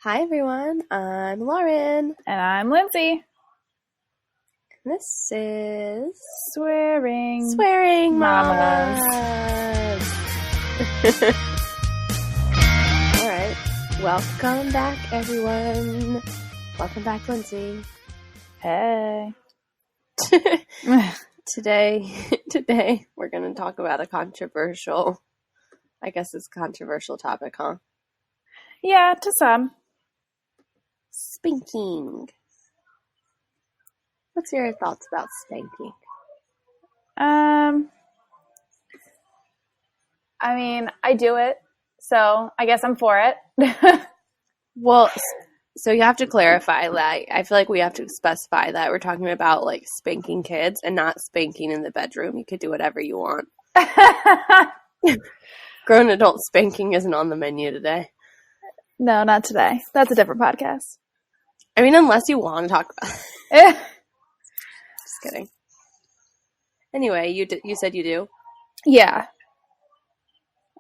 Hi everyone, I'm Lauren. And I'm Lindsey. This is Swearing Mamas. Alright, welcome back everyone. Welcome back, Lindsey. Hey. Today we're going to talk about a controversial topic, huh? Yeah, to some. Spanking. What's your thoughts about spanking? I mean, I do it, so I guess I'm for it. Well, so you have to clarify, like, I feel like we have to specify that we're talking about, like, spanking kids and not spanking in the bedroom. You could do whatever you want. Grown adult spanking isn't on the menu today. No, not today. That's a different podcast. I mean, unless you want to talk about it. Just kidding. Anyway, you said you do? Yeah.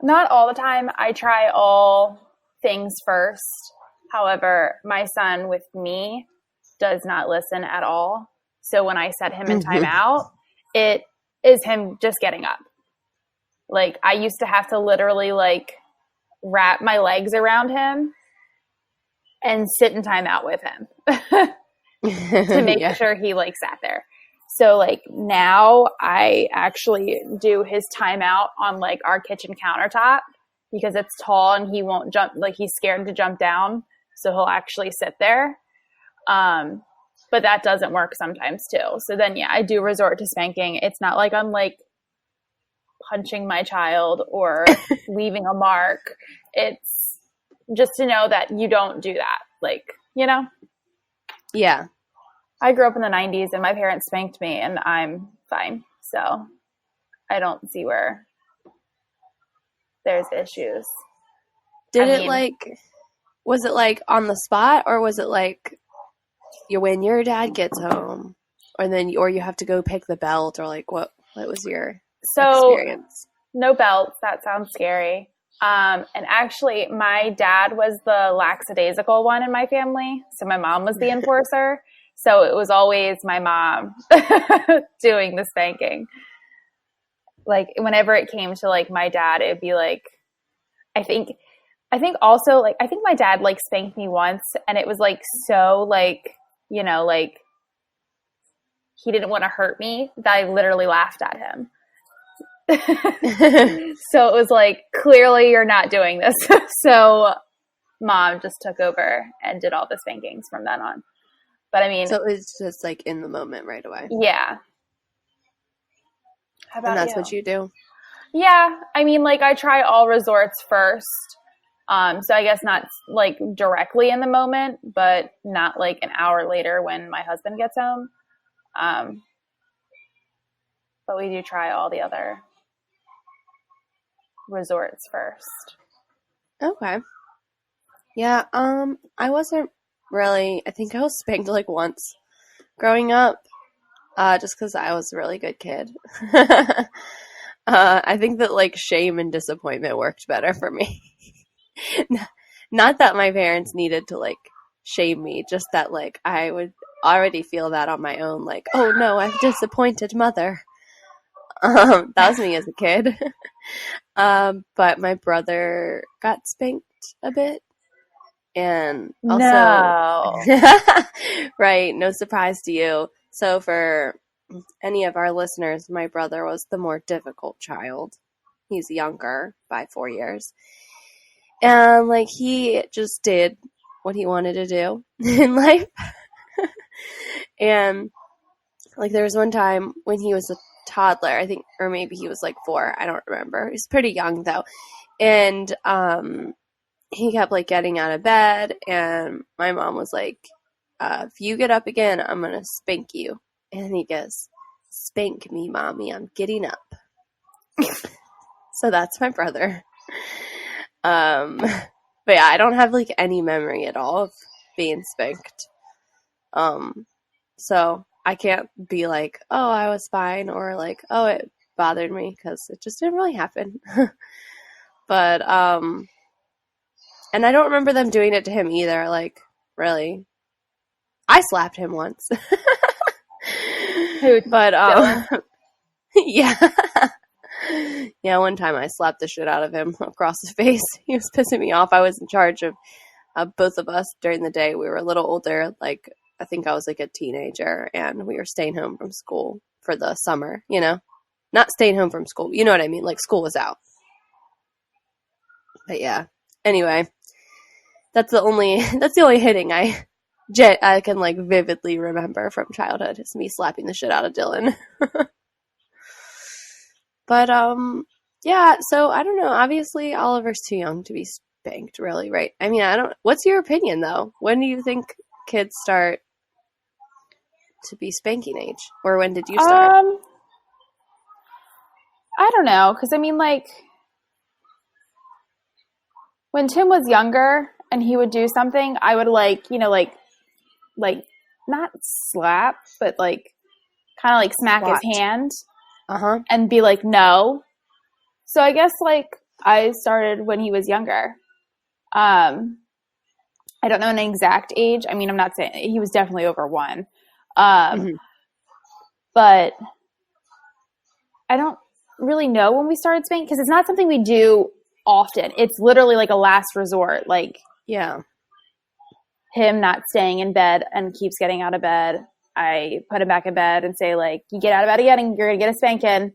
Not all the time. I try all things first. However, my son with me does not listen at all. So when I set him in timeout, it is him just getting up. Like, I used to have to literally, like, wrap my legs around him and sit in timeout with him to make sure he, like, sat there. So, like, now I actually do his timeout on, like, our kitchen countertop because it's tall and he won't jump. Like, he's scared to jump down, so he'll actually sit there. But that doesn't work sometimes, too. So then, yeah, I do resort to spanking. It's not like I'm, like, punching my child or leaving a mark. It's just to know that you don't do that. Like, you know? Yeah. I grew up in the 90s and my parents spanked me and I'm fine. So I don't see where there's issues. Was it like on the spot, or was it like when your dad gets home or you have to go pick the belt, or like what was your experience? No belts. That sounds scary. And actually my dad was the lackadaisical one in my family. So my mom was the enforcer. So it was always my mom doing the spanking. Like, whenever it came to, like, my dad, it'd be like, I think also, like, I think my dad, like, spanked me once, and it was, like, so, like, you know, like, he didn't want to hurt me that I literally laughed at him. So it was like, clearly you're not doing this. So mom just took over and did all the spankings from then on. But I mean, so it's just like in the moment right away. Yeah. How about and that's you? what you do? Yeah. I mean, like, I try all resorts first. So I guess not like directly in the moment, but not like an hour later when my husband gets home. But we do try all the other resorts first. Okay. Yeah, I wasn't really, I think I was spanked like once growing up, just because I was a really good kid. I think that like shame and disappointment worked better for me. Not that my parents needed to like shame me, just that like I would already feel that on my own, like, oh no, I've disappointed mother. That was me as a kid. But my brother got spanked a bit. And also, No. right, no surprise to you. So for any of our listeners, my brother was the more difficult child. He's younger by 4 years. And like he just did what he wanted to do in life. And like there was one time when he was a toddler, I think, or maybe he was like 4, I don't remember. He's pretty young though. And he kept like getting out of bed, and my mom was like, if you get up again, I'm gonna spank you. And he goes, spank me, mommy, I'm getting up. So that's my brother. But yeah, I don't have like any memory at all of being spanked. So I can't be like, oh, I was fine, or like, oh, it bothered me, because it just didn't really happen. But And I don't remember them doing it to him either, like, really. I slapped him once. Who? But, Dylan? yeah. Yeah, one time I slapped the shit out of him across his face. He was pissing me off. I was in charge of both of us during the day. We were a little older, like, I think I was like a teenager, and we were staying home from school for the summer, you know? Not staying home from school, you know what I mean? Like, school was out. But yeah. Anyway, that's the only hitting I can like vividly remember from childhood. Is me slapping the shit out of Dylan. But yeah, so I don't know. Obviously Oliver's too young to be spanked, really, right? I mean, what's your opinion though? When do you think kids start to be spanking age? Or when did you start? I don't know, because I mean, like, when Tim was younger and he would do something, I would like, you know, like not slap, but like kind of like smack Watch. his hand Uh-huh. and be like, no. So I guess like I started when he was younger. I don't know an exact age. I mean, I'm not saying he was definitely over 1. But I don't really know when we started spanking because it's not something we do often. It's literally like a last resort. Like, yeah, him not staying in bed and keeps getting out of bed. I put him back in bed and say, like, you get out of bed again and you're going to get a spanking.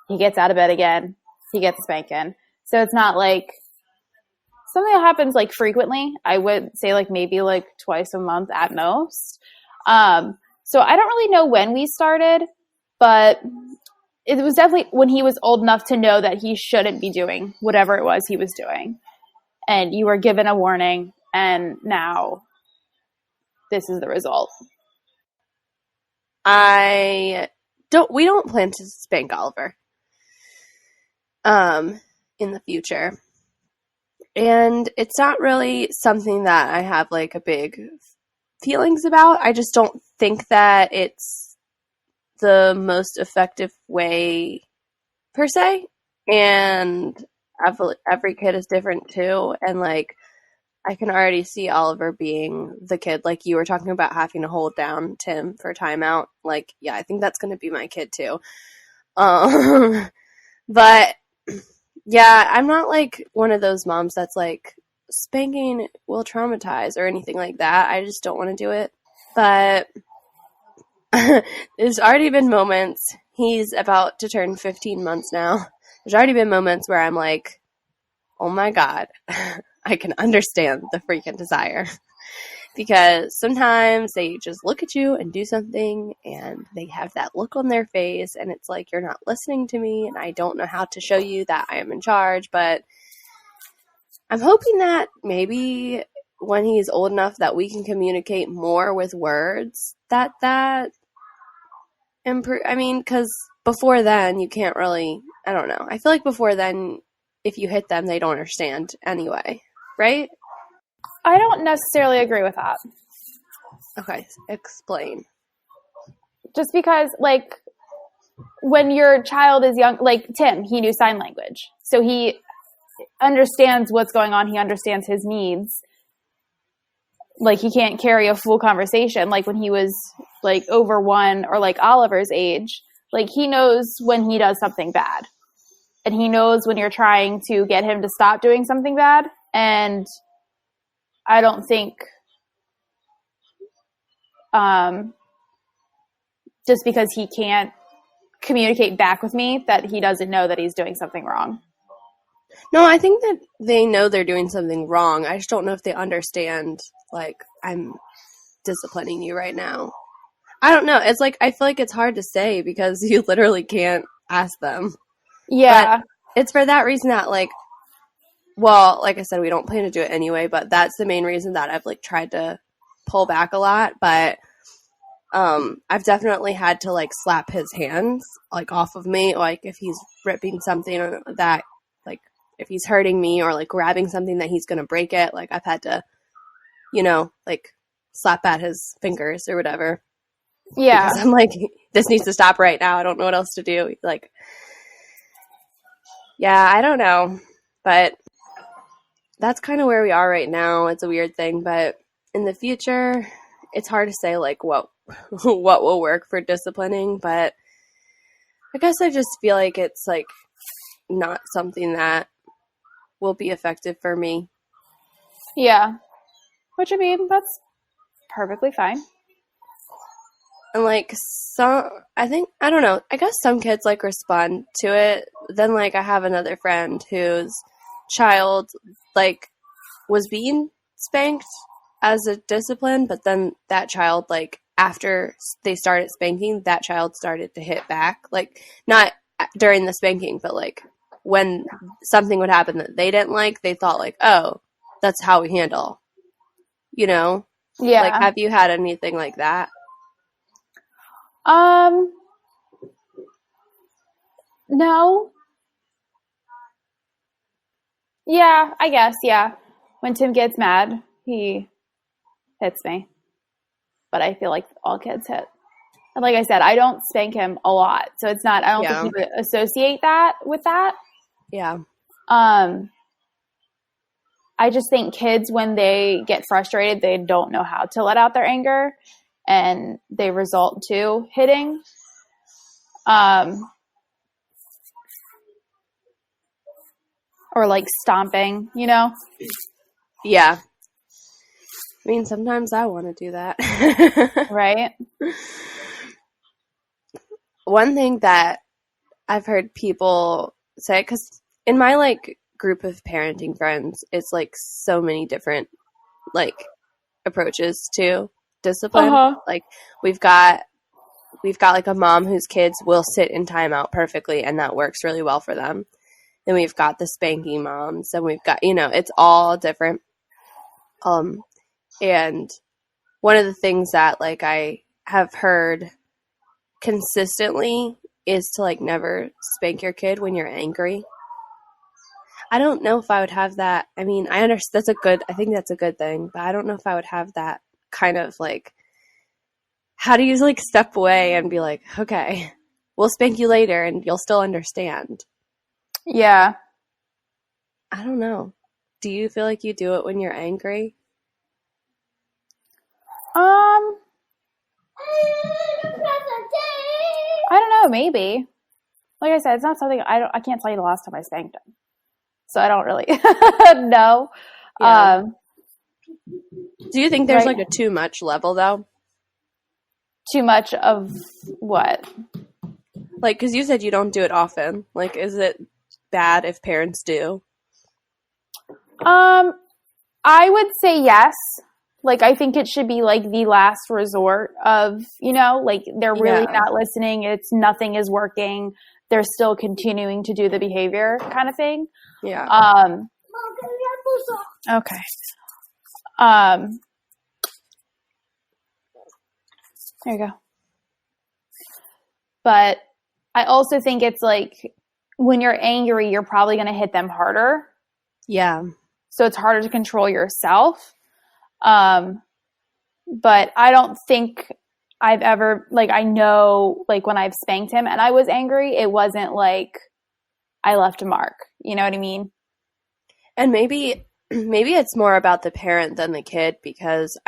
He gets out of bed again. He gets a spanking. So it's not like something that happens like frequently. I would say like maybe like twice a month at most. So I don't really know when we started, but it was definitely when he was old enough to know that he shouldn't be doing whatever it was he was doing. And you were given a warning, and now this is the result. we don't plan to spank Oliver in the future. And it's not really something that I have like a big feelings about. I just don't think that it's the most effective way per se. And every kid is different too. And like, I can already see Oliver being the kid, like you were talking about having to hold down Tim for timeout. Like, yeah, I think that's going to be my kid too. But yeah, I'm not like one of those moms that's like spanking will traumatize or anything like that. I just don't want to do it. But there's already been moments. He's about to turn 15 months now. There's already been moments where I'm like, oh my God, I can understand the freaking desire. Because sometimes they just look at you and do something and they have that look on their face and it's like, you're not listening to me and I don't know how to show you that I am in charge. But I'm hoping that maybe when he's old enough that we can communicate more with words that improve. I mean, because before then you can't really, I don't know. I feel like before then, if you hit them, they don't understand anyway, right? I don't necessarily agree with that. Okay, explain. Just because, like, when your child is young, like Tim, he knew sign language. So he understands what's going on. He understands his needs. Like, he can't carry a full conversation. Like, when he was, like, over 1 or, like, Oliver's age, like, he knows when he does something bad. And he knows when you're trying to get him to stop doing something bad. And I don't think just because he can't communicate back with me that he doesn't know that he's doing something wrong. No, I think that they know they're doing something wrong. I just don't know if they understand, like, I'm disciplining you right now. I don't know. It's like, I feel like it's hard to say because you literally can't ask them. Yeah. But it's for that reason that, like, well, like I said, we don't plan to do it anyway, but that's the main reason that I've, like, tried to pull back a lot. But I've definitely had to, like, slap his hands, like, off of me. Like, if he's ripping something that, like, if he's hurting me or, like, grabbing something that he's going to break it, like, I've had to, you know, like, slap at his fingers or whatever. Yeah. Because I'm like, this needs to stop right now. I don't know what else to do. Like, yeah, I don't know. But that's kind of where we are right now. It's a weird thing, but in the future, it's hard to say like what what will work for disciplining, but I guess I just feel like it's like not something that will be effective for me. Yeah. Which, I mean, that's perfectly fine. And like some, I think, I don't know, I guess some kids like respond to it. Then like I have another friend whose child like was being spanked as a discipline, but then that child like after they started spanking, that child started to hit back. Like not during the spanking, but like when something would happen that they didn't like, they thought like, oh, that's how we handle, you know? Like, Yeah. have you had anything like that? No. Yeah, I guess, yeah. When Tim gets mad, he hits me. But I feel like all kids hit. And like I said, I don't spank him a lot. So it's not, I don't think he would associate that with that. Yeah. I just think kids, when they get frustrated, they don't know how to let out their anger, and they result to hitting. Or like stomping, you know? Yeah. I mean, sometimes I want to do that. Right? One thing that I've heard people say, because in my like group of parenting friends, it's like so many different like approaches to discipline. Uh-huh. Like we've got like a mom whose kids will sit in timeout perfectly, and that works really well for them. Then we've got the spanking moms, and we've got, you know, it's all different. And one of the things that like I have heard consistently is to like never spank your kid when you're angry. I don't know if I would have that. I mean, I understand I think that's a good thing, but I don't know if I would have that kind of like, how do you like step away and be like, okay, we'll spank you later and you'll still understand. Yeah. I don't know. Do you feel like you do it when you're angry? I don't know, maybe. Like I said, it's not something I can't tell you the last time I spanked him. So I don't really know. Yeah. Do you think there's like a too much level though? Too much of what? Like, because you said you don't do it often. Like, is it bad if parents do? I would say yes. Like, I think it should be like the last resort of, you know, like they're really not listening. Nothing is working. They're still continuing to do the behavior kind of thing. Yeah. Okay. There you go. But I also think it's like when you're angry, you're probably going to hit them harder. Yeah. So it's harder to control yourself. But I don't think I've ever, like, I know, like, when I've spanked him and I was angry, it wasn't like I left a mark. You know what I mean? And maybe it's more about the parent than the kid, because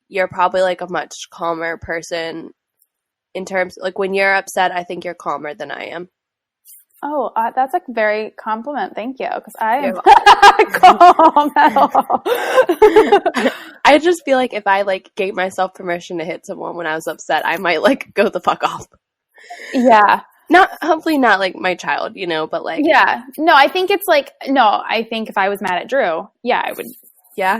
you're probably like a much calmer person in terms, like when you're upset, I think you're calmer than I am. Oh, that's a very compliment. Thank you. Because I am calm at all. I just feel like if I like gave myself permission to hit someone when I was upset, I might like go the fuck off. Yeah. Hopefully not like my child, you know, but like. Yeah. No, I think it's like, I think if I was mad at Drew, yeah, I would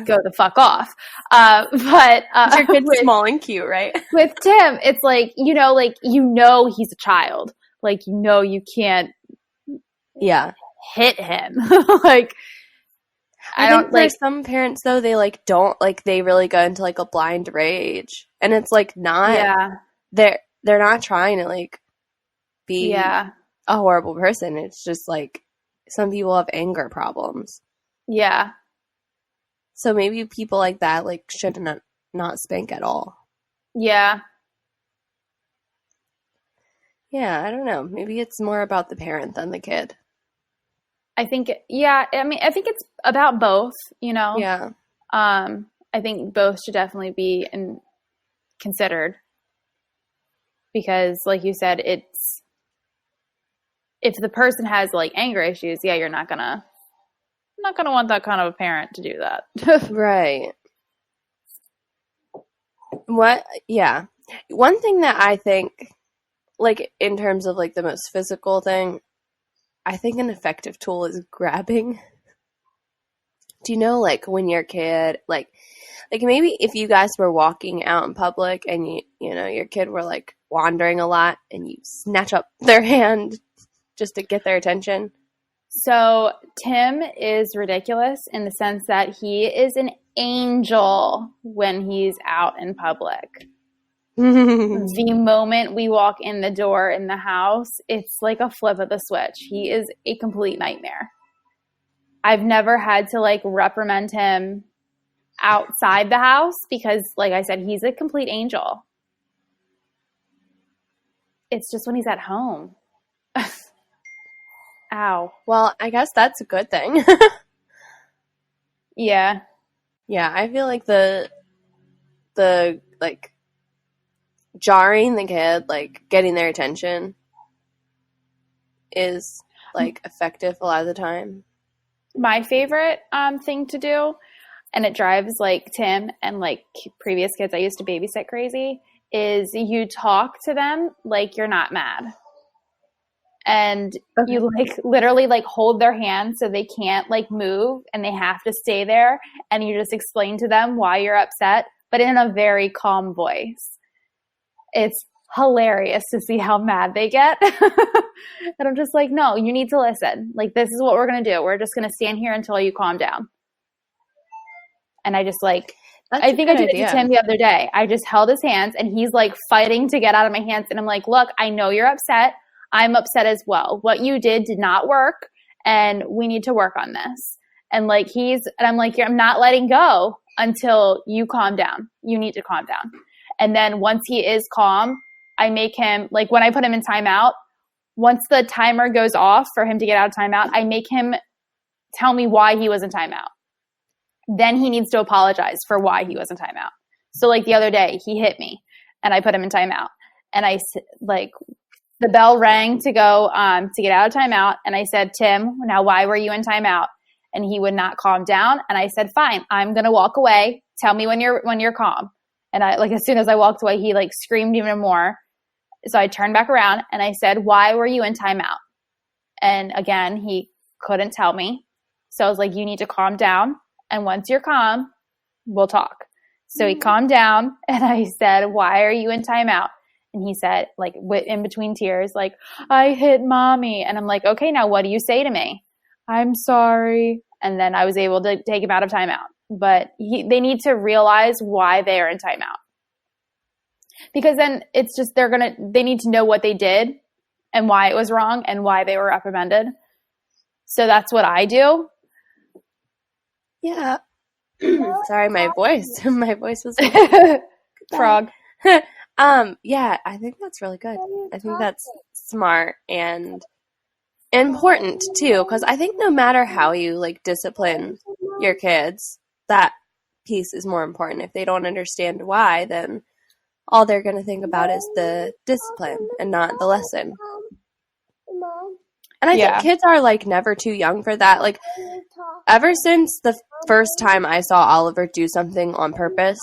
go the fuck off. But your kid's small and cute, right? With Tim, it's like, he's a child. Like, you can't hit him. Like, I think for some parents though, they like don't like, they really go into like a blind rage, and it's like not they're not trying to like be a horrible person. It's just like some people have anger problems. Yeah. So maybe people like that like should not spank at all. Yeah. Yeah, I don't know. Maybe it's more about the parent than the kid. I think, yeah, I mean, I think it's about both, you know? Yeah. I think both should definitely be considered because, like you said, it's, if the person has like anger issues, yeah, you're not gonna want that kind of a parent to do that. Right. Yeah. One thing that I think, like, in terms of like the most physical thing, I think an effective tool is grabbing. Do you know, like, when you're a kid, like maybe if you guys were walking out in public and you know, your kid were like wandering a lot and you snatch up their hand just to get their attention. So Tim is ridiculous in the sense that he is an angel when he's out in public. The moment we walk in the door in the house, it's like a flip of the switch. He is a complete nightmare. I've never had to like reprimand him outside the house because, like I said, he's a complete angel. It's just when he's at home. Ow. Well, I guess that's a good thing. Yeah. Yeah, I feel like the like jarring the kid, like getting their attention is like effective a lot of the time. My favorite thing to do, and it drives like Tim and like previous kids I used to babysit crazy, is you talk to them like you're not mad. And you like literally like hold their hand so they can't like move and they have to stay there, and you just explain to them why you're upset, but in a very calm voice. It's hilarious to see how mad they get. And I'm just like, no, you need to listen. Like, this is what we're going to do. We're just going to stand here until you calm down. And I just like, I think I did it to Tim the other day. I just held his hands and he's like fighting to get out of my hands. And I'm like, look, I know you're upset. I'm upset as well. What you did not work and we need to work on this. And like, and I'm like, I'm not letting go until you calm down. You need to calm down. And then once he is calm, I make him, like when I put him in timeout, once the timer goes off for him to get out of timeout, I make him tell me why he was in timeout. Then he needs to apologize for why he was in timeout. So like the other day, he hit me and I put him in timeout. And I like, the bell rang to go to get out of timeout. And I said, Tim, now why were you in timeout? And he would not calm down. And I said, fine, I'm going to walk away. Tell me when you're calm. And I, like, as soon as I walked away, he like screamed even more. So I turned back around and I said, why were you in timeout? And again, he couldn't tell me. So I was like, you need to calm down. And once you're calm, we'll talk. So he calmed down and I said, why are you in timeout? And he said, like, in between tears, like, I hit mommy. And I'm like, okay, now what do you say to me? I'm sorry. And then I was able to take him out of timeout. But they need to realize why they are in timeout. Because then it's just, they need to know what they did and why it was wrong and why they were reprimanded. So that's what I do. Yeah. Sorry, my voice was frog. Yeah, I think that's really good. I think that's smart and important too, because I think no matter how you like discipline your kids, that piece is more important. If they don't understand why, then all they're going to think about is the discipline and not the lesson. And I think kids are like never too young for that. Like, ever since the first time I saw Oliver do something on purpose,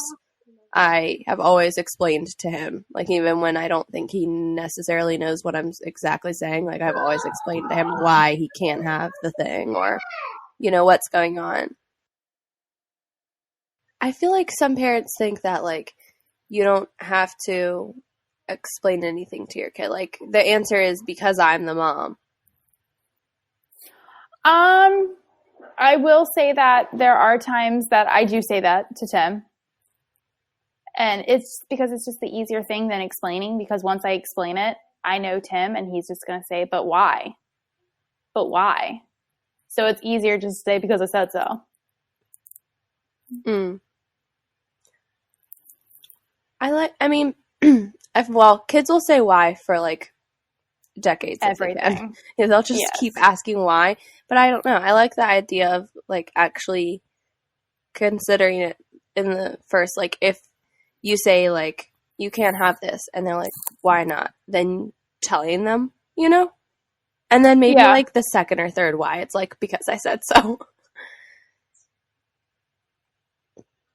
I have always explained to him, like, even when I don't think he necessarily knows what I'm exactly saying, like, I've always explained to him why he can't have the thing or, you know, what's going on. I feel like some parents think that, like, you don't have to explain anything to your kid. Like, the answer is because I'm the mom. I will say that there are times that I do say that to Tim. And it's because it's just the easier thing than explaining, because once I explain it, I know Tim and he's just going to say, but why? But why? So it's easier just to say because I said so. Kids will say why for like decades if they can. Everything. Yeah, they'll just Yes. keep asking why. But I don't know. I like the idea of like actually considering it in the first, like if you say like you can't have this and they're like, why not? Then telling them, you know? And then maybe Yeah. like the second or third why. It's like because I said so.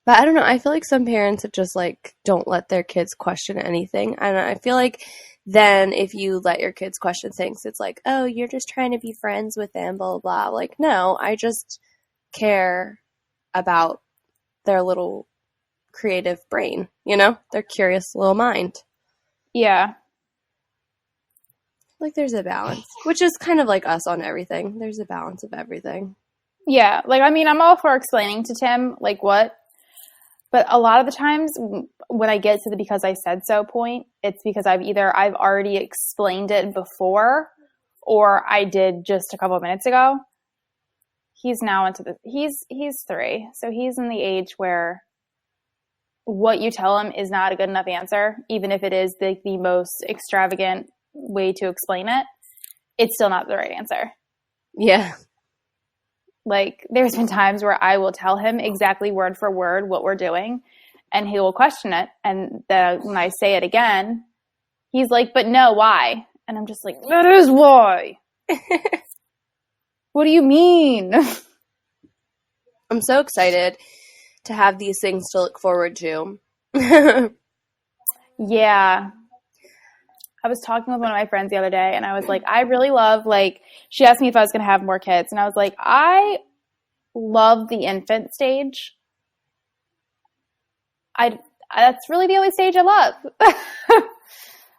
But I don't know. I feel like some parents that just like don't let their kids question anything. And I feel like then if you let your kids question things, it's like, oh, you're just trying to be friends with them, blah, blah, blah. Like, no, I just care about their little creative brain, you know, their curious little mind. Yeah. Like there's a balance, which is kind of like us on everything. There's a balance of everything. Yeah. Like, I mean, I'm all for explaining to Tim, like, what. But a lot of the times when I get to the because I said so point, it's because I've already explained it before or I did just a couple of minutes ago. He's now he's 3. So he's in the age where what you tell him is not a good enough answer, even if it is the most extravagant way to explain it. It's still not the right answer. Yeah. Like, there's been times where I will tell him exactly word for word what we're doing, and he will question it. And then when I say it again, he's like, but no, why? And I'm just like, that is why. What do you mean? I'm so excited to have these things to look forward to. Yeah. I was talking with one of my friends the other day, and I was like, I really love, like, she asked me if I was going to have more kids, and I was like, I love the infant stage. That's really the only stage I love.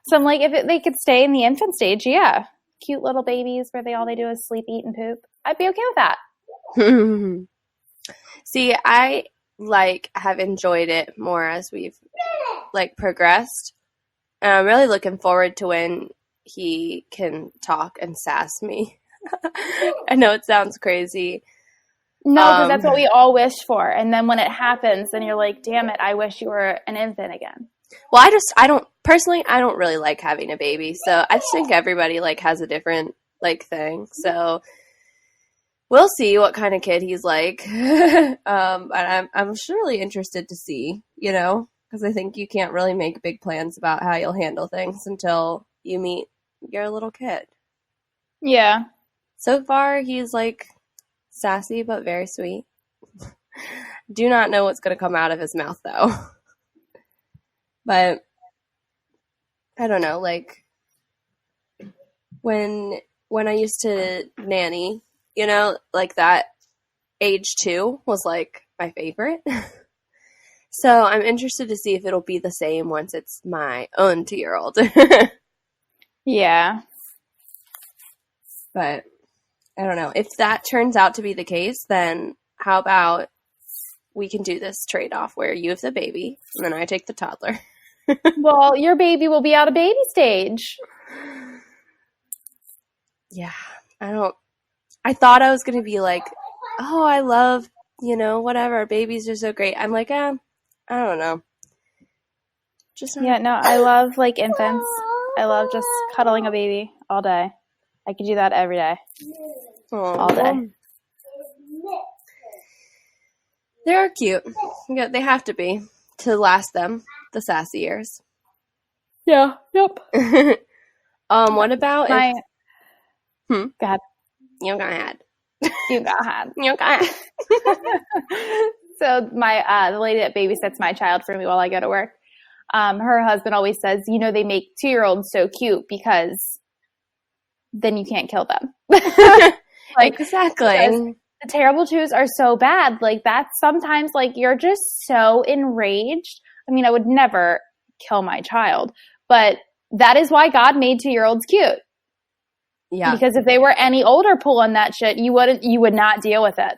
So I'm like, if they could stay in the infant stage, yeah. Cute little babies where all they do is sleep, eat, and poop. I'd be okay with that. See, I have enjoyed it more as we've like progressed. And I'm really looking forward to when he can talk and sass me. I know it sounds crazy. No, because that's what we all wish for. And then when it happens, then you're like, damn it, I wish you were an infant again. Well, I don't really like having a baby. So I just think everybody like has a different like thing. So we'll see what kind of kid he's like. But I'm surely interested to see, you know, because I think you can't really make big plans about how you'll handle things until you meet your little kid. Yeah. So far, he's like sassy but very sweet. Do not know what's going to come out of his mouth though. But I don't know, like when I used to nanny, you know, like that age 2 was like my favorite. So I'm interested to see if it'll be the same once it's my own 2-year-old. Yeah. But I don't know. If that turns out to be the case, then how about we can do this trade-off where you have the baby and then I take the toddler. Well, your baby will be out of baby stage. Yeah. I thought I was going to be like, oh, I love, you know, whatever. Babies are so great. I'm like, I don't know. Yeah, no, I love like infants. I love just cuddling a baby all day. I could do that every day. All day. They're cute. Yeah, they have to be to last them the sassy years. Yeah. Yep. What about Go ahead. You go ahead. You go ahead. You go ahead. So my the lady that babysits my child for me while I go to work, her husband always says, you know, they make 2-year-olds so cute because then you can't kill them. Like, exactly. The terrible twos are so bad. Like, that's sometimes like you're just so enraged. I mean, I would never kill my child, but that is why God made 2-year-olds cute. Yeah. Because if they were any older pulling that shit, you would not deal with it.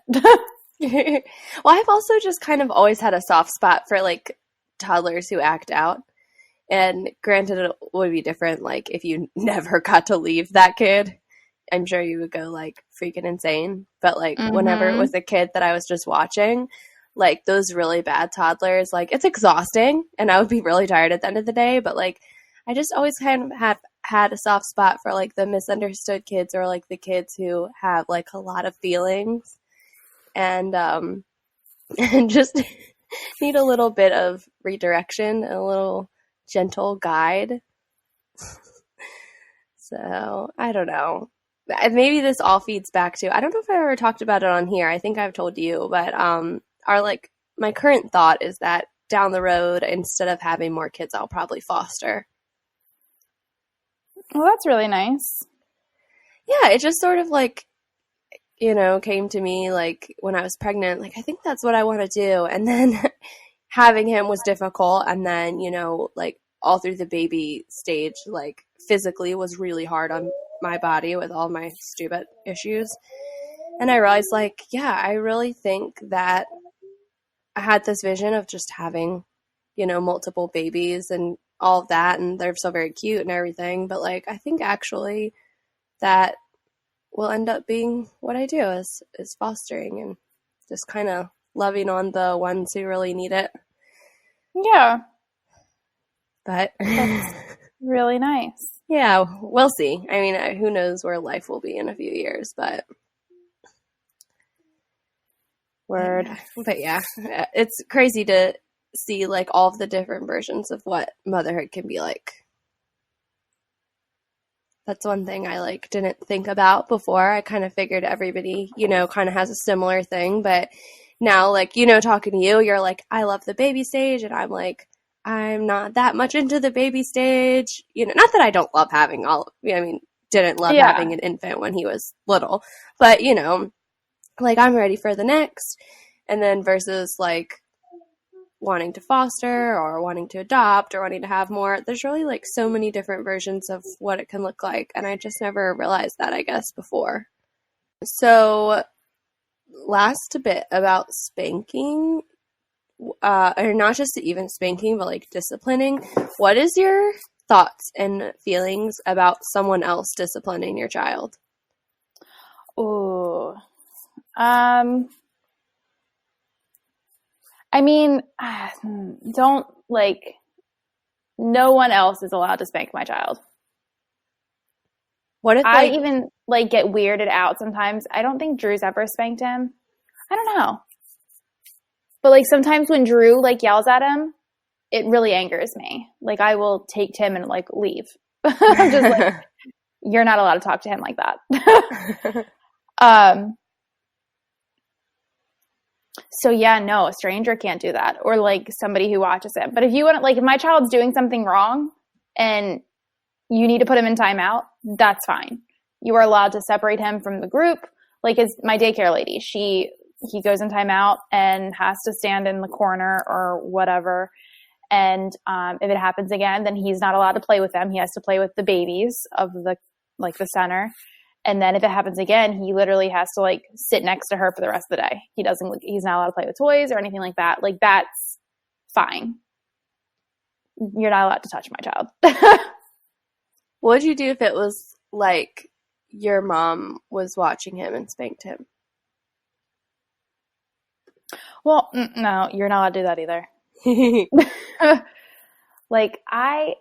Well, I've also just kind of always had a soft spot for like toddlers who act out. And granted, it would be different like if you never got to leave that kid. I'm sure you would go like freaking insane. But like whenever it was a kid that I was just watching, like those really bad toddlers, like it's exhausting and I would be really tired at the end of the day. But like I just always kind of had a soft spot for like the misunderstood kids, or like the kids who have like a lot of feelings, and and just need a little bit of redirection, a little gentle guide. So I don't know. Maybe this all feeds back to, I don't know if I ever talked about it on here. I think I've told you, but our like my current thought is that down the road, instead of having more kids, I'll probably foster. Well, that's really nice. Yeah, it just sort of like, came to me like when I was pregnant, like I think that's what I want to do. And then having him was difficult, and then, like all through the baby stage, like physically was really hard on my body with all my stupid issues. And I realized like, yeah, I really think that I had this vision of just having, multiple babies and all of that, and they're so very cute and everything, but like I think actually that will end up being what I do is fostering and just kind of loving on the ones who really need it. Yeah. But that's really nice. Yeah, we'll see. I mean, who knows where life will be in a few years, but Word. But yeah, it's crazy to see like all of the different versions of what motherhood can be like. That's one thing I like didn't think about before. I kind of figured everybody, kind of has a similar thing, but now like, talking to you, you're like, I love the baby stage, and I'm like, I'm not that much into the baby stage. Not that I don't love having didn't love having an infant when he was little, but like I'm ready for the next. And then versus like wanting to foster or wanting to adopt or wanting to have more, there's really like so many different versions of what it can look like. And I just never realized that, I guess, before. So last bit about spanking, or not just even spanking, but like disciplining. What is your thoughts and feelings about someone else disciplining your child? Ooh. I mean, don't like, no one else is allowed to spank my child. What if I even like get weirded out sometimes. I don't think Drew's ever spanked him. I don't know. But like sometimes when Drew like yells at him, it really angers me. Like I will take Tim and like leave. I'm just like, you're not allowed to talk to him like that. So yeah, no, a stranger can't do that, or like somebody who watches him. But if you want, like, if my child's doing something wrong and you need to put him in timeout, that's fine. You are allowed to separate him from the group. Like my daycare lady, he goes in timeout and has to stand in the corner or whatever. And if it happens again, then he's not allowed to play with them. He has to play with the babies of the center. And then if it happens again, he literally has to like sit next to her for the rest of the day. He's not allowed to play with toys or anything like that. Like that's fine. You're not allowed to touch my child. What would you do if it was like your mom was watching him and spanked him? Well, no, you're not allowed to do that either. Like I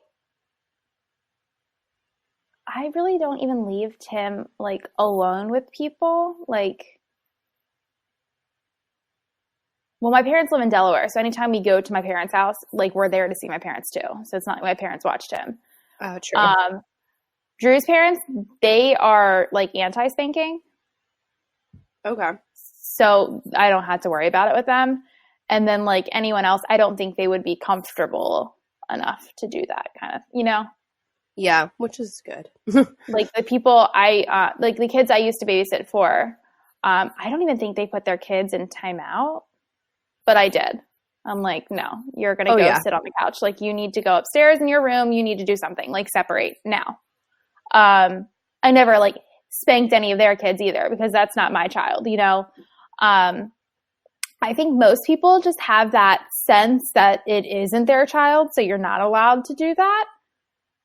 really don't even leave Tim like alone with people. Like, well, my parents live in Delaware, so anytime we go to my parents' house, like we're there to see my parents too. So it's not like my parents watched him. Oh, true. Drew's parents, they are like anti-spanking. Okay. So I don't have to worry about it with them. And then like anyone else, I don't think they would be comfortable enough to do that kind of, Yeah, which is good. Like the people like the kids I used to babysit for, I don't even think they put their kids in timeout, but I did. I'm like, no, you're going to sit on the couch. Like you need to go upstairs in your room. You need to do something, like separate now. I never like spanked any of their kids either because that's not my child, I think most people just have that sense that it isn't their child. So you're not allowed to do that,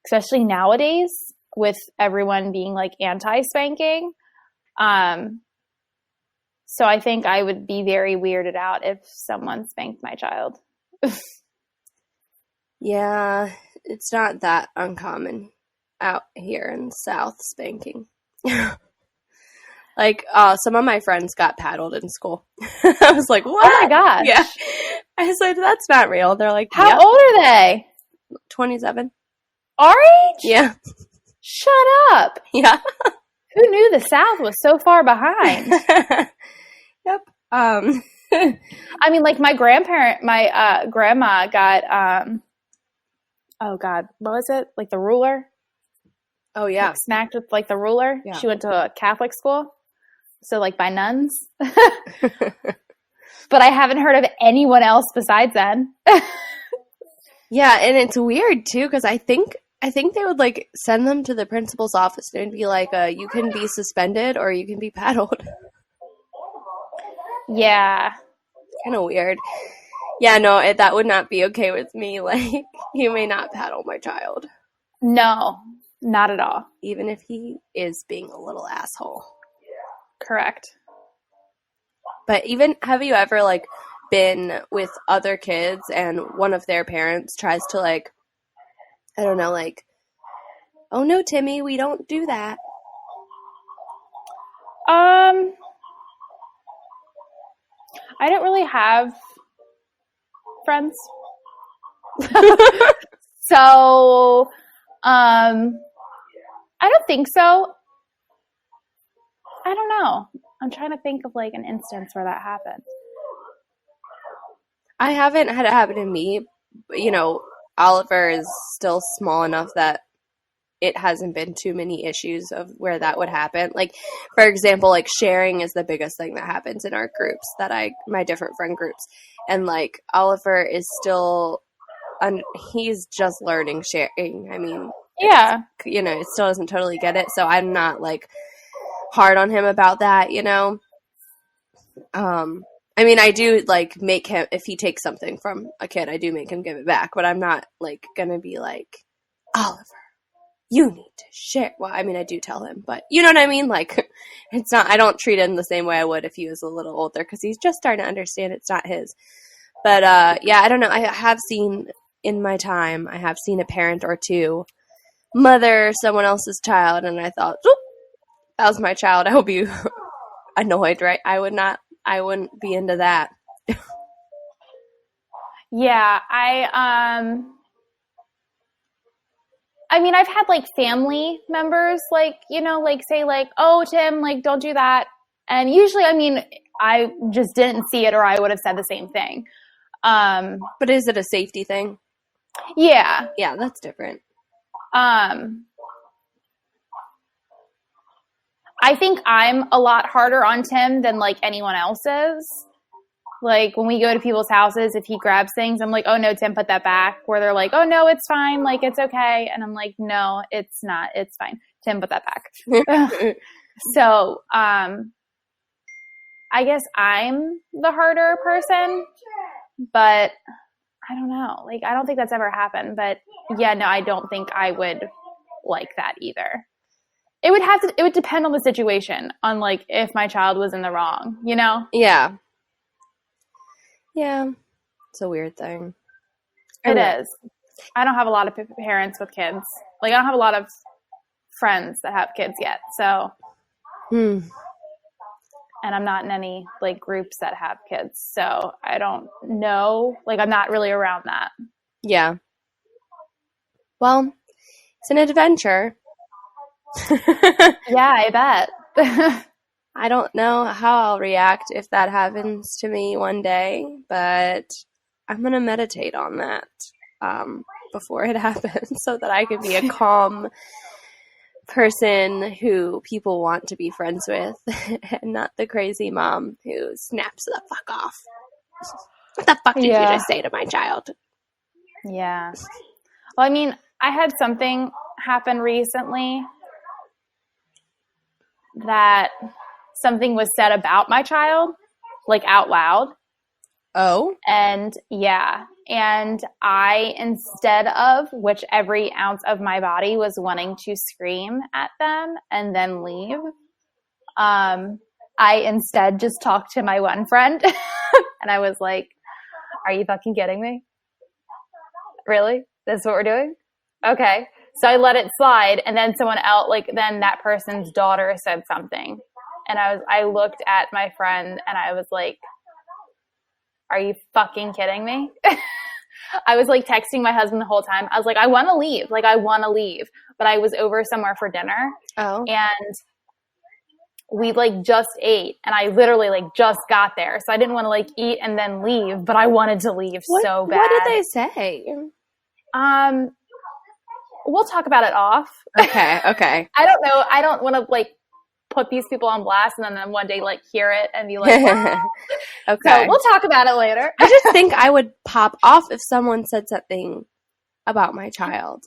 especially nowadays with everyone being like anti-spanking. So I think I would be very weirded out if someone spanked my child. Yeah, it's not that uncommon. out here in the South spanking. Like, some of my friends got paddled in school. I was like, what? Oh my gosh. Yeah. I said, that's not real. They're like, How yep. old are they? 27. Our age? Yeah. Shut up. Yeah. Who knew the South was so far behind? Yep. I mean, like my grandma got, oh God, what was it? Like the ruler? Oh, yeah. Like, snacked with like the ruler. Yeah. She went to a Catholic school. So like by nuns. But I haven't heard of anyone else besides then. Yeah, and it's weird too because I think they would like send them to the principal's office and it'd be like, you can be suspended or you can be paddled. Yeah. Kind of weird. Yeah, no, that would not be okay with me. Like, you may not paddle my child, No, not at all. even if he is being a little asshole. Correct. But even, have you ever like been with other kids and one of their parents tries to like, I don't know, like, oh no, Timmy, we don't do that. I don't really have friends. So, I don't think so. I don't know. I'm trying to think of like an instance where that happened. I haven't had it happen to me, but, you know, Oliver is still small enough that it hasn't been too many issues of where that would happen. Like, for example, like sharing is the biggest thing that happens in our groups my different friend groups. And like Oliver is still, he's just learning sharing. I mean, Yeah. you know, it still doesn't totally get it. So I'm not like hard on him about that, you know? I mean, I do like make him, if he takes something from a kid, I do make him give it back, but I'm not like gonna be like, Oliver, you need to share. Well, I mean, I do tell him, but you know what I mean? Like, it's not, I don't treat him the same way I would if he was a little older because he's just starting to understand it's not his. But yeah, I don't know. I have seen in my time, I have seen a parent or two mother someone else's child, and I thought, oop, that was my child. I hope you annoyed, right? I wouldn't be into that. Yeah, I mean, I've had like family members, like, you know, like say like, oh, Tim, like, don't do that. And usually, I mean, I just didn't see it or I would have said the same thing. But is it a safety thing? Yeah. Yeah, that's different. I think I'm a lot harder on Tim than like anyone else is. Like when we go to people's houses, if he grabs things, I'm like, oh no, Tim, put that back. Where they're like, oh no, it's fine. Like, it's okay. And I'm like, no, it's not. It's fine. Tim, put that back. So, I guess I'm the harder person, but I don't know. Like, I don't think that's ever happened, but yeah, no, I don't think I would like that either. It would depend on the situation, on like if my child was in the wrong, you know? Yeah. Yeah. It's a weird thing. It is. I don't have a lot of parents with kids. Like, I don't have a lot of friends that have kids yet, so. And I'm not in any like groups that have kids, so I don't know. Like, I'm not really around that. Yeah. Well, it's an adventure. Yeah, I bet. I don't know how I'll react if that happens to me one day, but I'm going to meditate on that before it happens so that I can be a calm person who people want to be friends with and not the crazy mom who snaps the fuck off. What the fuck did you just say to my child? Yeah. Well, I mean, I had something happen recently that something was said about my child, like out loud. Oh? And yeah. And I, instead of, which every ounce of my body was wanting to scream at them and then leave, I instead just talked to my one friend and I was like, are you fucking kidding me? Really? This is what we're doing? Okay. So I let it slide, and then someone else, like, then that person's daughter said something. And I looked at my friend and I was like, are you fucking kidding me? I was like texting my husband the whole time. I was like, I want to leave. Like, I want to leave. But I was over somewhere for dinner. Oh. And we like just ate, and I literally like just got there. So I didn't want to like eat and then leave, but I wanted to leave so bad. What did they say? We'll talk about it off. Okay. I don't know. I don't want to like put these people on blast and then one day like hear it and be like, what? Okay. So we'll talk about it later. I just think I would pop off if someone said something about my child.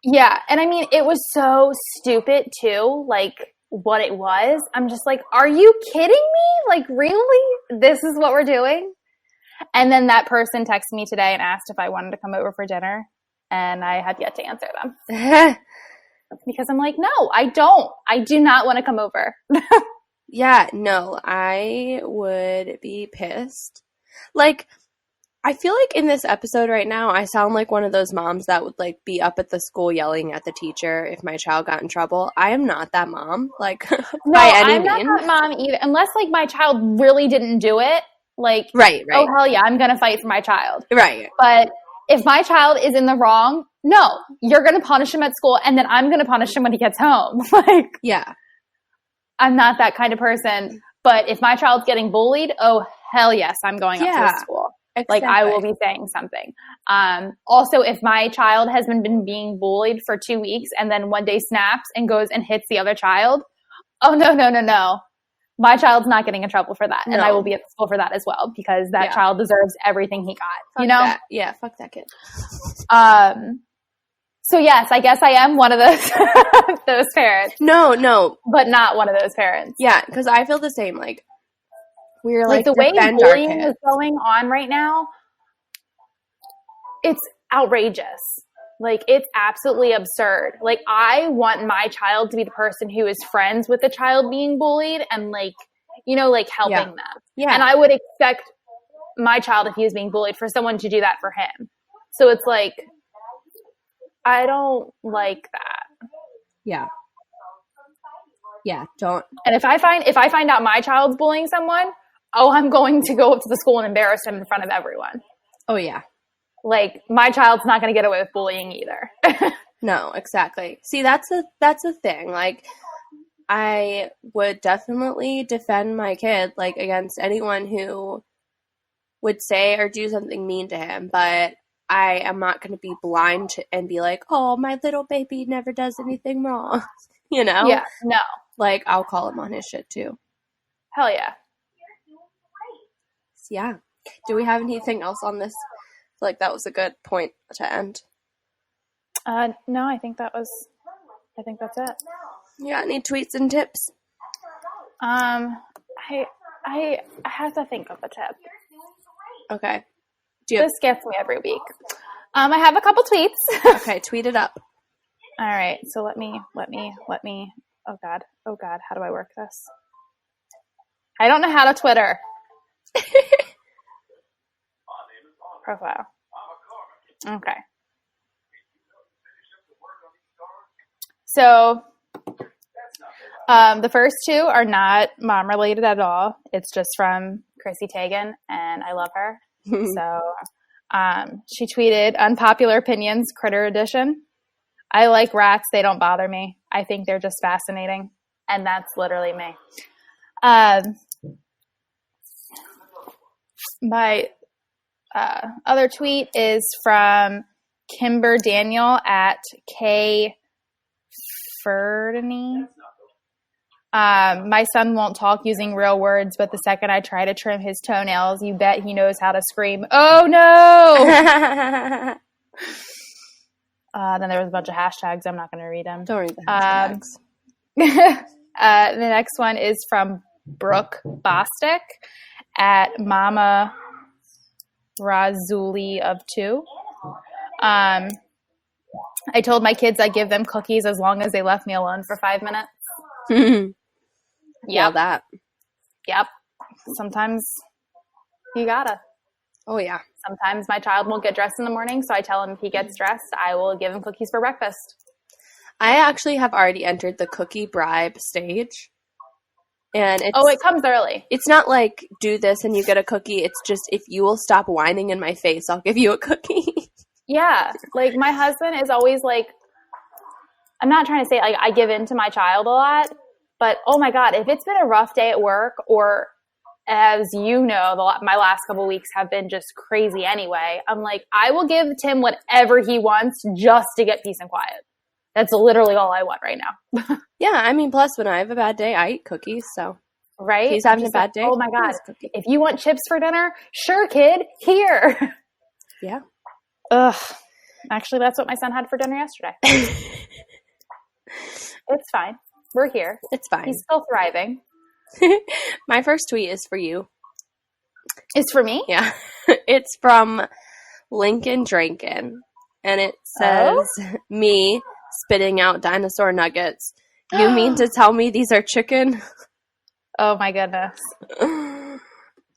Yeah. And I mean, it was so stupid too. Like what it was. I'm just like, are you kidding me? Like, really? This is what we're doing? And then that person texted me today and asked if I wanted to come over for dinner. And I had yet to answer them. Because I'm like, no, I don't. I do not want to come over. Yeah, no, I would be pissed. Like, I feel like in this episode right now, I sound like one of those moms that would like be up at the school yelling at the teacher if my child got in trouble. I am not that mom, like by any means. I'm not that mom either, unless like my child really didn't do it. Like, right. Oh hell yeah, I'm gonna fight for my child. Right. But if my child is in the wrong, no, you're gonna punish him at school, and then I'm gonna punish him when he gets home. Like, yeah, I'm not that kind of person. But if my child's getting bullied, oh hell yes, I'm going up to the school. Exactly. Like, I will be saying something. Also, if my child has been being bullied for 2 weeks and then one day snaps and goes and hits the other child, oh, no. My child's not getting in trouble for that. No. And I will be at the school for that as well, because that child deserves everything he got. Fuck you know? That. Yeah, fuck that kid. So, yes, I guess I am one of those those parents. No. But not one of those parents. Yeah, because I feel the same. Like, we're like the way bullying is going on right now, it's outrageous. Like, it's absolutely absurd. Like, I want my child to be the person who is friends with the child being bullied and, like, you know, like, helping them. Yeah. And I would expect my child, if he was being bullied, for someone to do that for him. So it's like, I don't like that. Yeah. Yeah, don't. And if I find out my child's bullying someone, oh, I'm going to go up to the school and embarrass him in front of everyone. Oh, yeah. Like, my child's not going to get away with bullying either. No, exactly. See, that's a thing. Like, I would definitely defend my kid, like, against anyone who would say or do something mean to him, but I am not going to be blind and be like, oh, my little baby never does anything wrong. You know? Yeah, no. Like, I'll call him on his shit, too. Hell yeah. Yeah. Do we have anything else on this? I feel like that was a good point to end. No, I think that's it. You got any tweets and tips? I have to think of a tip. Okay. This gets me every week. I have a couple tweets. Okay, tweet it up. All right. So let me. Oh God. How do I work this? I don't know how to Twitter. Profile. Okay. So, the first two are not mom related at all. It's just from Chrissy Teigen, and I love her. So, she tweeted, unpopular opinions, Critter Edition. I like rats. They don't bother me. I think they're just fascinating. And that's literally me. My other tweet is from Kimber Daniel at K Ferdiney. My son won't talk using real words, but the second I try to trim his toenails, you bet he knows how to scream, oh no! Then there was a bunch of hashtags. I'm not going to read them. Don't read the hashtags. The next one is from Brooke Bostic at Mama Razuli of 2. I told my kids I give them cookies as long as they left me alone for 5 minutes. Yeah, that. Yep. Sometimes you gotta. Oh, yeah. Sometimes my child won't get dressed in the morning, so I tell him if he gets dressed, I will give him cookies for breakfast. I actually have already entered the cookie bribe stage. And it comes early. It's not like do this and you get a cookie. It's just if you will stop whining in my face, I'll give you a cookie. Yeah. Like my husband is always like, I'm not trying to say like I give in to my child a lot, but oh my God, if it's been a rough day at work, or as you know, my last couple of weeks have been just crazy anyway, I'm like, I will give Tim whatever he wants just to get peace and quiet. That's literally all I want right now. Yeah, I mean, plus when I have a bad day, I eat cookies, so. Right? He's having a bad day. Oh my God. If you want chips for dinner, sure, kid, here. Yeah. Ugh. Actually, that's what my son had for dinner yesterday. It's fine. We're here. It's fine. He's still thriving. My first tweet is for you. It's for me? Yeah. It's from Lincoln Drankin. And it says, me spitting out dinosaur nuggets. You mean to tell me these are chicken? Oh my goodness.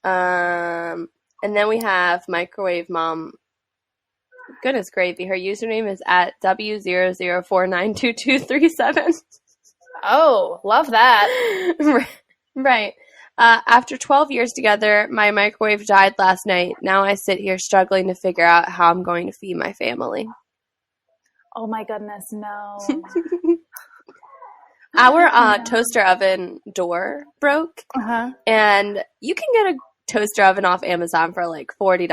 And then we have Microwave Mom. Goodness gravy. Her username is at W00492237. Oh, love that. Right. After 12 years together, my microwave died last night. Now I sit here struggling to figure out how I'm going to feed my family. Oh my goodness, no. Our toaster oven door broke, and you can get a toaster oven off Amazon for like $40.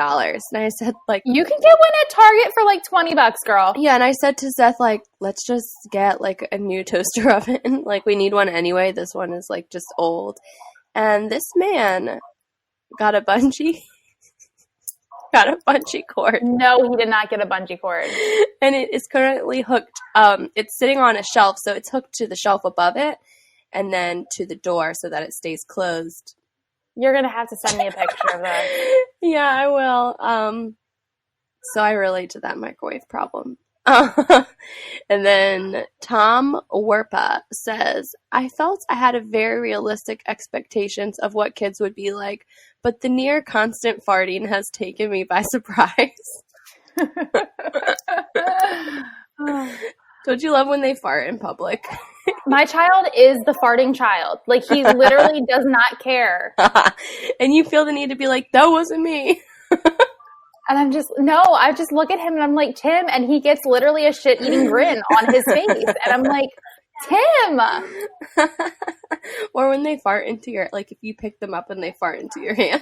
And I said, like, you can get one at Target for like $20, girl. Yeah, and I said to Seth, like, let's just get like a new toaster oven. Like, we need one anyway. This one is like just old. And this man got a bungee. Got a bungee cord. No, he did not get a bungee cord. And it is currently hooked. It's sitting on a shelf, so it's hooked to the shelf above it and then to the door so that it stays closed. You're going to have to send me a picture of that. Yeah, I will. So I relate to that microwave problem. And then Tom Werpa says, I felt I had a very realistic expectations of what kids would be like, but the near constant farting has taken me by surprise. Don't you love when they fart in public? My child is the farting child. Like, he literally does not care. And you feel the need to be like, that wasn't me. And I just look at him and I'm like, Tim, and he gets literally a shit-eating grin on his face. And I'm like, Tim! Or when they fart into your, like if you pick them up and they fart into your hand.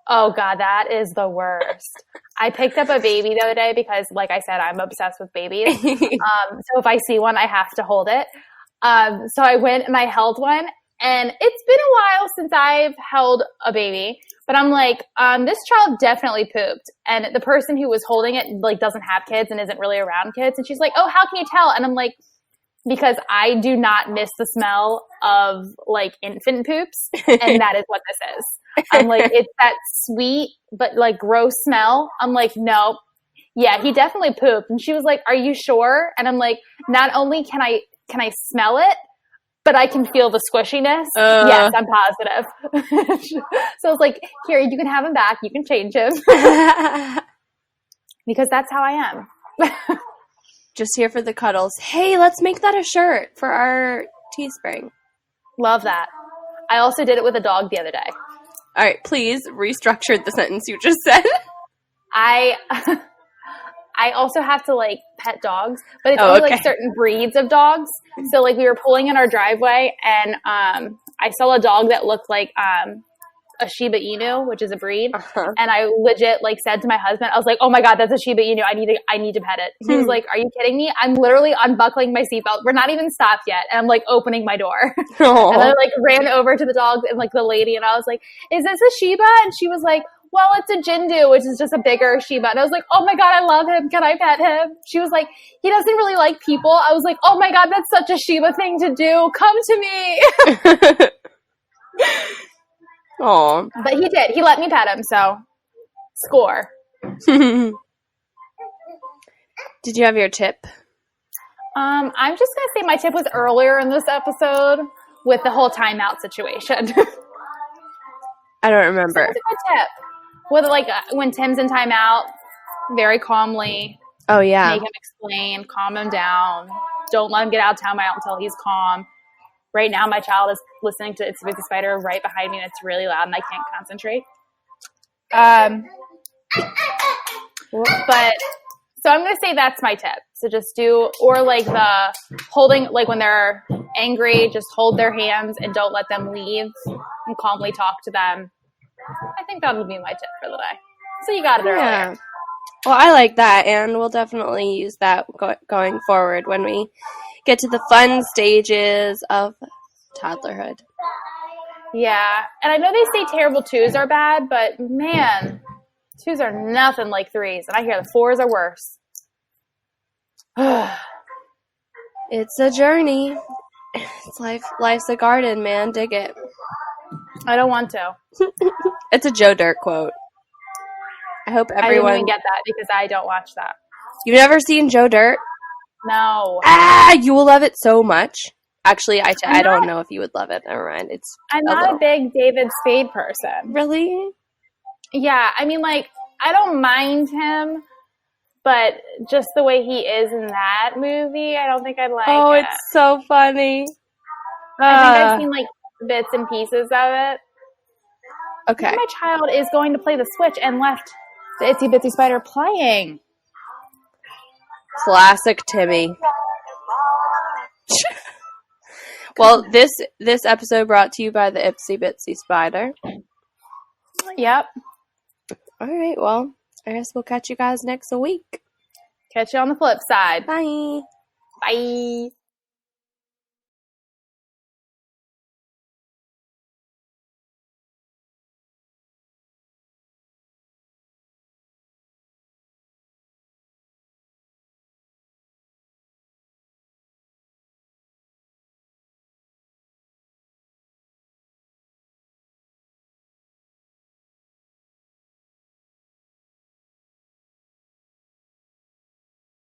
Oh God, that is the worst. I picked up a baby the other day because, like I said, I'm obsessed with babies. So if I see one, I have to hold it. So I went and I held one, and it's been a while since I've held a baby, but I'm like, this child definitely pooped. And the person who was holding it like doesn't have kids and isn't really around kids. And she's like, oh, how can you tell? And I'm like, because I do not miss the smell of like infant poops. And that is what this is. I'm like, it's that sweet, but like gross smell. I'm like, no, yeah, he definitely pooped. And she was like, are you sure? And I'm like, not only can I smell it, but I can feel the squishiness. Yes, I'm positive. So I was like, here, you can have him back. You can change him. Because that's how I am. Just here for the cuddles. Hey, let's make that a shirt for our Teespring. Love that. I also did it with a dog the other day. All right, please restructure the sentence you just said. I also have to like pet dogs, but it's only like certain breeds of dogs. So like we were pulling in our driveway and I saw a dog that looked like a Shiba Inu, which is a breed. And I legit like said to my husband, I was like, oh my God, that's a Shiba Inu. I need to pet it. He was like, are you kidding me? I'm literally unbuckling my seatbelt. We're not even stopped yet. And I'm like opening my door. And I like ran over to the dog and like the lady, and I was like, is this a Shiba? And she was like, well, it's a Jindu, which is just a bigger Shiba. And I was like, oh my God, I love him. Can I pet him? She was like, he doesn't really like people. I was like, oh my God, that's such a Shiba thing to do. Come to me. Aw. But he did. He let me pet him, so score. Did you have your tip? I'm just going to say my tip was earlier in this episode with the whole timeout situation. I don't remember. That's a good tip. With like when Tim's in timeout, very calmly. Oh, yeah. Make him explain, calm him down. Don't let him get out of town until he's calm. Right now, my child is listening to Itsy Bitsy Spider right behind me, and it's really loud, and I can't concentrate. But so I'm going to say that's my tip. So just do, or like the holding, like when they're angry, just hold their hands and don't let them leave and calmly talk to them. I think that would be my tip for the day. So you got it earlier. Yeah. Well, I like that, and we'll definitely use that going forward when we get to the fun stages of toddlerhood. Yeah. And I know they say terrible 2s are bad, but man, 2s are nothing like 3s. And I hear the 4s are worse. It's a journey. It's life's a garden, man. Dig it. I don't want to. It's a Joe Dirt quote. I hope everyone... I didn't even get that because I don't watch that. You've never seen Joe Dirt? No. You will love it so much. Actually, I don't know if you would love it. Never mind. I'm not a big David Spade person. Really? Yeah. I mean, like, I don't mind him, but just the way he is in that movie, I don't think I'd like it. Oh, it's so funny. I think I've seen, like, bits and pieces of it. Okay. My child is going to play the Switch and left the Itsy Bitsy Spider playing. Classic Timmy. Well, this episode brought to you by the Itsy Bitsy Spider. Yep. All right, well, I guess we'll catch you guys next week. Catch you on the flip side. Bye. Bye.